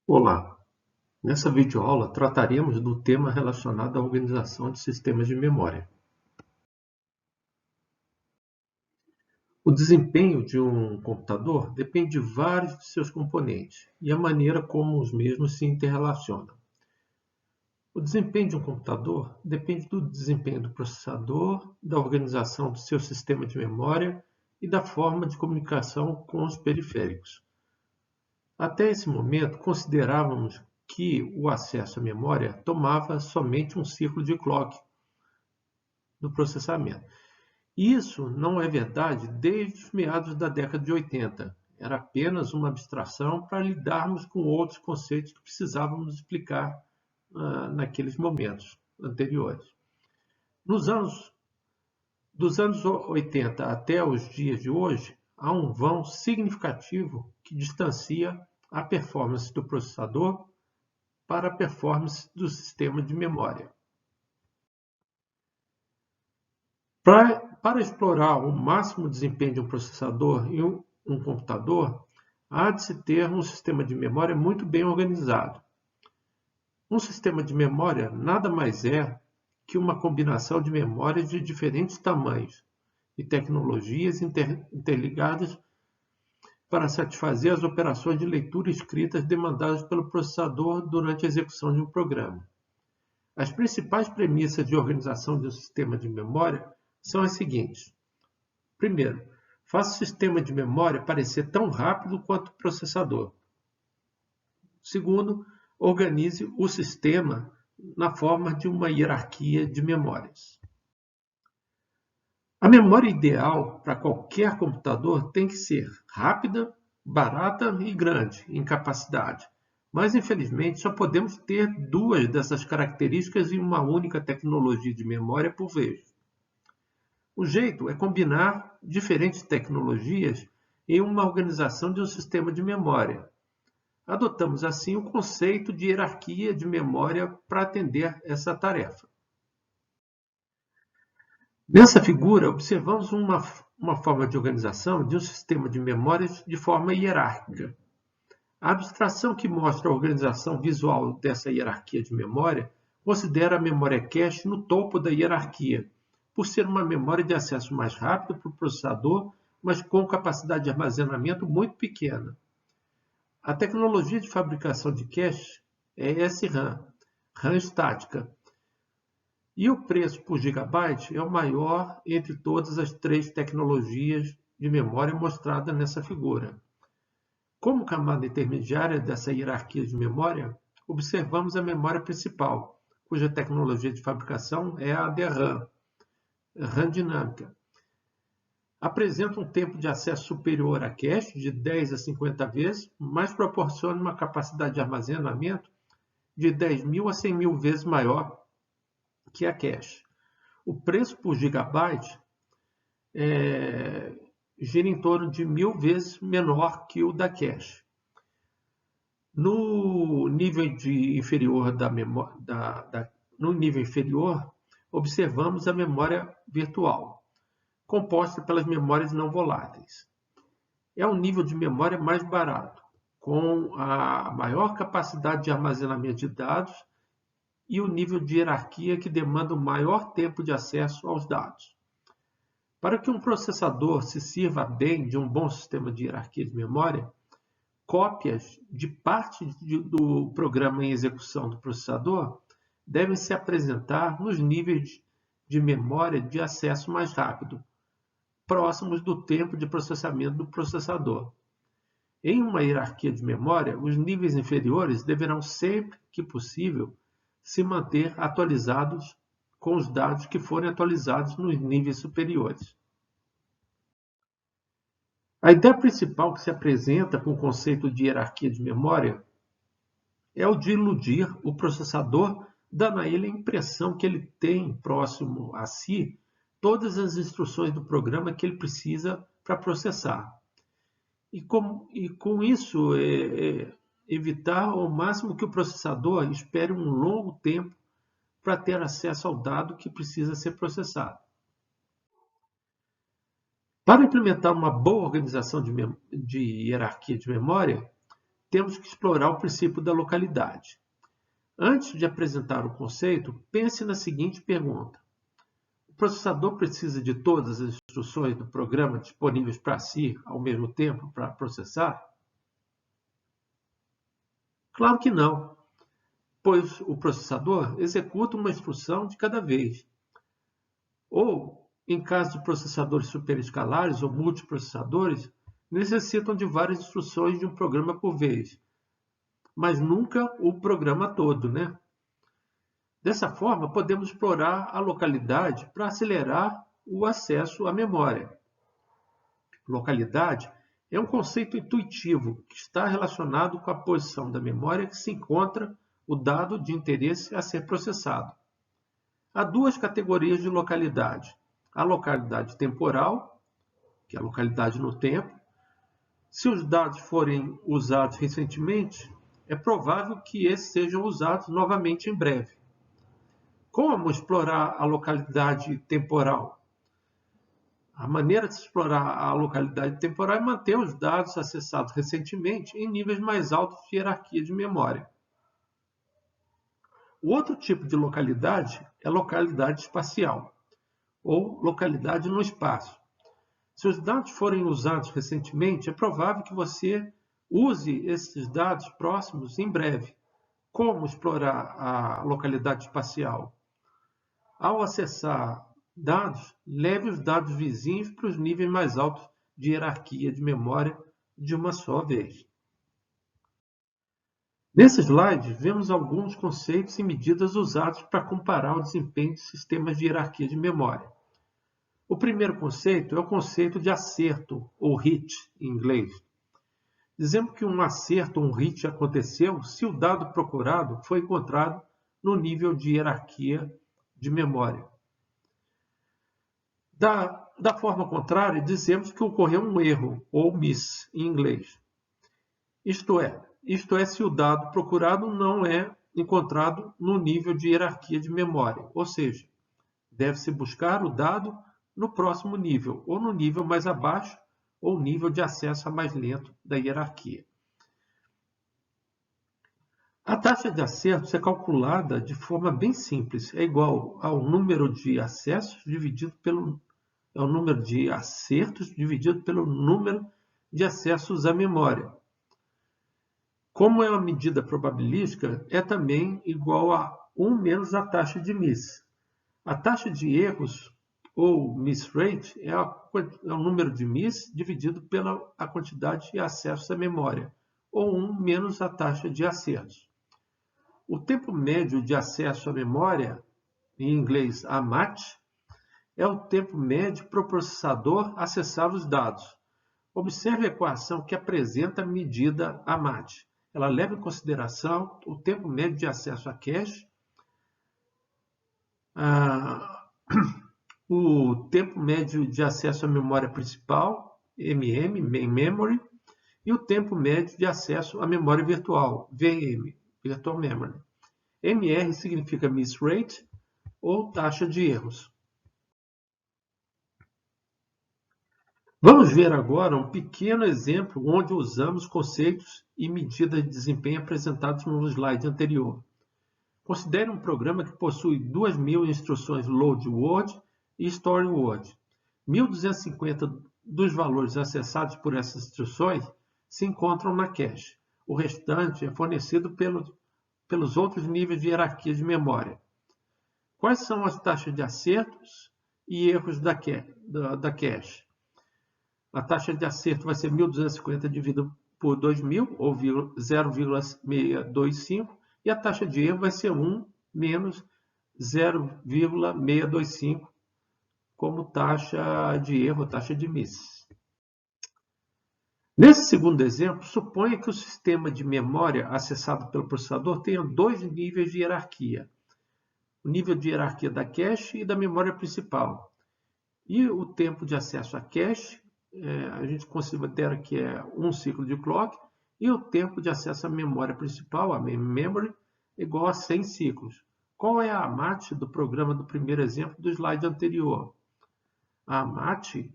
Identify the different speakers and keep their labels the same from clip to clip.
Speaker 1: Olá! Nessa videoaula trataremos do tema relacionado à organização de sistemas de memória. O desempenho de um computador depende de vários de seus componentes e a maneira como os mesmos se interrelacionam. O desempenho de um computador depende do desempenho do processador, da organização do seu sistema de memória e da forma de comunicação com os periféricos. Até esse momento, considerávamos que o acesso à memória tomava somente um ciclo de clock do processamento. Isso não é verdade desde os meados da década de 80. Era apenas uma abstração para lidarmos com outros conceitos que precisávamos explicar naqueles momentos anteriores. Dos anos 80 até os dias de hoje, há um vão significativo que distancia a performance do processador para a performance do sistema de memória. Para explorar o máximo desempenho de um processador em um computador, há de se ter um sistema de memória muito bem organizado. Um sistema de memória nada mais é que uma combinação de memórias de diferentes tamanhos e tecnologias interligadas para satisfazer as operações de leitura e escrita demandadas pelo processador durante a execução de um programa. As principais premissas de organização de um sistema de memória são as seguintes. Primeiro, faça o sistema de memória parecer tão rápido quanto o processador. Segundo, organize o sistema na forma de uma hierarquia de memórias. A memória ideal para qualquer computador tem que ser rápida, barata e grande em capacidade. Mas, infelizmente, só podemos ter duas dessas características em uma única tecnologia de memória por vez. O jeito é combinar diferentes tecnologias em uma organização de um sistema de memória. Adotamos assim o conceito de hierarquia de memória para atender essa tarefa. Nessa figura, observamos uma forma de organização de um sistema de memórias de forma hierárquica. A abstração que mostra a organização visual dessa hierarquia de memória considera a memória cache no topo da hierarquia, por ser uma memória de acesso mais rápido para o processador, mas com capacidade de armazenamento muito pequena. A tecnologia de fabricação de cache é SRAM, RAM estática, e o preço por gigabyte é o maior entre todas as três tecnologias de memória mostradas nessa figura. Como camada intermediária dessa hierarquia de memória, observamos a memória principal, cuja tecnologia de fabricação é a DRAM, RAM dinâmica. Apresenta um tempo de acesso superior a cache de 10 a 50 vezes, mas proporciona uma capacidade de armazenamento de 10.000 a 100.000 vezes maior que a cache. O preço por gigabyte gira em torno de 1.000 vezes menor que o da cache. No nível inferior observamos a memória virtual, composta pelas memórias não voláteis. É um nível de memória mais barato, com a maior capacidade de armazenamento de dados e o nível de hierarquia que demanda o maior tempo de acesso aos dados. Para que um processador se sirva bem de um bom sistema de hierarquia de memória, cópias de parte do programa em execução do processador devem se apresentar nos níveis de memória de acesso mais rápido, próximos do tempo de processamento do processador. Em uma hierarquia de memória, os níveis inferiores deverão sempre que possível se manter atualizados com os dados que forem atualizados nos níveis superiores. A ideia principal que se apresenta com o conceito de hierarquia de memória é o de iludir o processador, dando a ele a impressão que ele tem próximo a si todas as instruções do programa que ele precisa para processar. E com isso, evitar ao máximo que o processador espere um longo tempo para ter acesso ao dado que precisa ser processado. Para implementar uma boa organização de hierarquia de memória, temos que explorar o princípio da localidade. Antes de apresentar o conceito, pense na seguinte pergunta: o processador precisa de todas as instruções do programa disponíveis para si ao mesmo tempo para processar? Claro que não, pois o processador executa uma instrução de cada vez. Ou, em caso de processadores superescalares ou multiprocessadores, necessitam de várias instruções de um programa por vez, mas nunca o programa todo, né? Dessa forma, podemos explorar a localidade para acelerar o acesso à memória. Localidade é um conceito intuitivo que está relacionado com a posição da memória que se encontra o dado de interesse a ser processado. Há duas categorias de localidade: a localidade temporal, que é a localidade no tempo. Se os dados forem usados recentemente, é provável que esses sejam usados novamente em breve. Como explorar a localidade temporal? A maneira de explorar a localidade temporal é manter os dados acessados recentemente em níveis mais altos de hierarquia de memória. O outro tipo de localidade é a localidade espacial, ou localidade no espaço. Se os dados forem usados recentemente, é provável que você use esses dados próximos em breve. Como explorar a localidade espacial? Ao acessar dados, leve os dados vizinhos para os níveis mais altos de hierarquia de memória de uma só vez. Nesse slide, vemos alguns conceitos e medidas usados para comparar o desempenho de sistemas de hierarquia de memória. O primeiro conceito é o conceito de acerto, ou hit, em inglês. Dizemos que um acerto ou um hit aconteceu se o dado procurado foi encontrado no nível de hierarquia de memória. Da forma contrária, dizemos que ocorreu um erro, ou miss, em inglês. Isto é se o dado procurado não é encontrado no nível de hierarquia de memória, ou seja, deve-se buscar o dado no próximo nível, ou no nível mais abaixo, ou nível de acesso mais lento da hierarquia. A taxa de acertos é calculada de forma bem simples, é igual ao número de acessos dividido pelo número de acertos dividido pelo número de acessos à memória. Como é uma medida probabilística, é também igual a 1 menos a taxa de miss. A taxa de erros, ou miss rate, é o número de miss dividido pela quantidade de acessos à memória, ou 1 menos a taxa de acertos. O tempo médio de acesso à memória, em inglês AMAT, é o tempo médio para o processador acessar os dados. Observe a equação que apresenta a medida AMAT. Ela leva em consideração o tempo médio de acesso a cache, o tempo médio de acesso à memória principal, Main Memory, e o tempo médio de acesso à memória virtual, VM, Virtual Memory. MR significa miss rate, ou taxa de erros. Vamos ver agora um pequeno exemplo onde usamos conceitos e medidas de desempenho apresentados no slide anterior. Considere um programa que possui 2.000 instruções load word e store word. 1.250 dos valores acessados por essas instruções se encontram na cache. O restante é fornecido pelos outros níveis de hierarquia de memória. Quais são as taxas de acertos e erros da cache? A taxa de acerto vai ser 1.250 dividido por 2.000, ou 0,625, e a taxa de erro vai ser 1 menos 0,625 como taxa de erro, taxa de miss. Nesse segundo exemplo, suponha que o sistema de memória acessado pelo processador tenha dois níveis de hierarquia. O nível de hierarquia da cache e da memória principal. E o tempo de acesso à cache, a gente considera que é um ciclo de clock, e o tempo de acesso à memória principal, a main memory, igual a 100 ciclos. Qual é a AMAT do programa do primeiro exemplo do slide anterior? A AMAT,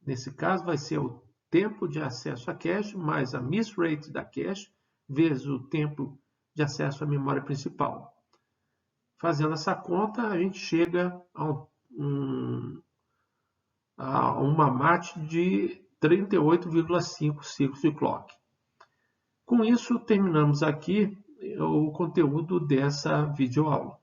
Speaker 1: nesse caso, vai ser o tempo de acesso à cache mais a miss rate da cache vezes o tempo de acesso à memória principal. Fazendo essa conta, a gente chega a uma MAT de 38,5 ciclos de clock. Com isso, terminamos aqui o conteúdo dessa videoaula.